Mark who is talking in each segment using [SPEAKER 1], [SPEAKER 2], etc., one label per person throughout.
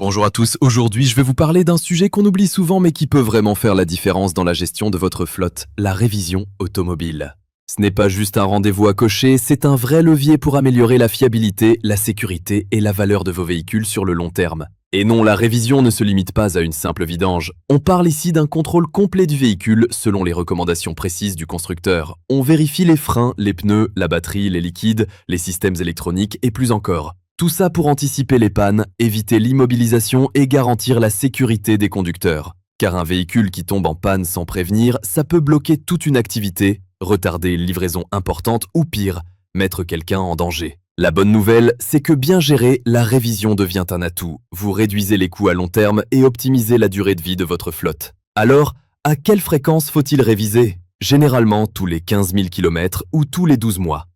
[SPEAKER 1] Bonjour à tous, aujourd'hui je vais vous parler d'un sujet qu'on oublie souvent mais qui peut vraiment faire la différence dans la gestion de votre flotte, la révision automobile. Ce n'est pas juste un rendez-vous à cocher, c'est un vrai levier pour améliorer la fiabilité, la sécurité et la valeur de vos véhicules sur le long terme. Et non, la révision ne se limite pas à une simple vidange. On parle ici d'un contrôle complet du véhicule selon les recommandations précises du constructeur. On vérifie les freins, les pneus, la batterie, les liquides, les systèmes électroniques et plus encore. Tout ça pour anticiper les pannes, éviter l'immobilisation et garantir la sécurité des conducteurs. Car un véhicule qui tombe en panne sans prévenir, ça peut bloquer toute une activité, retarder une livraison importante ou pire, mettre quelqu'un en danger. La bonne nouvelle, c'est que bien géré, la révision devient un atout. Vous réduisez les coûts à long terme et optimisez la durée de vie de votre flotte. Alors, à quelle fréquence faut-il réviser? Généralement tous les 15 000 km ou tous les 12 mois.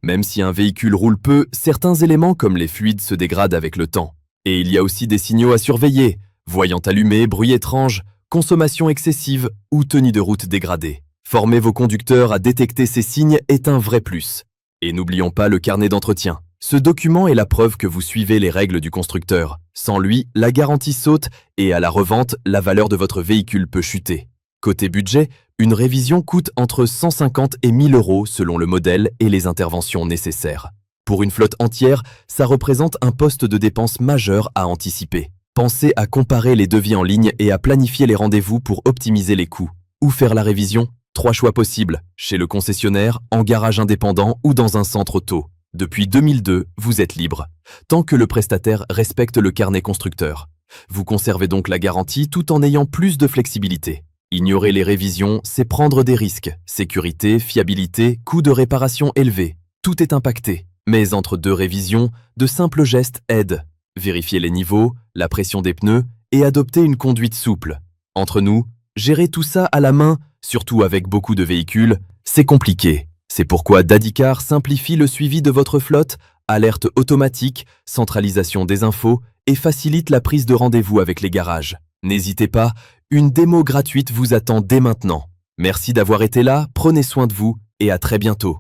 [SPEAKER 1] Même si un véhicule roule peu, certains éléments comme les fluides se dégradent avec le temps. Et il y a aussi des signaux à surveiller, voyant allumé, bruit étrange, consommation excessive ou tenue de route dégradée. Former vos conducteurs à détecter ces signes est un vrai plus. Et n'oublions pas le carnet d'entretien. Ce document est la preuve que vous suivez les règles du constructeur. Sans lui, la garantie saute et à la revente, la valeur de votre véhicule peut chuter. Côté budget, une révision coûte entre 150 et 1000 € selon le modèle et les interventions nécessaires. Pour une flotte entière, ça représente un poste de dépense majeur à anticiper. Pensez à comparer les devis en ligne et à planifier les rendez-vous pour optimiser les coûts. Où faire la révision? 3 choix possibles, chez le concessionnaire, en garage indépendant ou dans un centre auto. Depuis 2002, vous êtes libre, tant que le prestataire respecte le carnet constructeur. Vous conservez donc la garantie tout en ayant plus de flexibilité. Ignorer les révisions, c'est prendre des risques. Sécurité, fiabilité, coût de réparation élevé. Tout est impacté. Mais entre deux révisions, de simples gestes aident. Vérifier les niveaux, la pression des pneus et adopter une conduite souple. Entre nous, gérer tout ça à la main, surtout avec beaucoup de véhicules, c'est compliqué. C'est pourquoi Daddycar simplifie le suivi de votre flotte, alerte automatique, centralisation des infos et facilite la prise de rendez-vous avec les garages. N'hésitez pas, une démo gratuite vous attend dès maintenant. Merci d'avoir été là, prenez soin de vous et à très bientôt.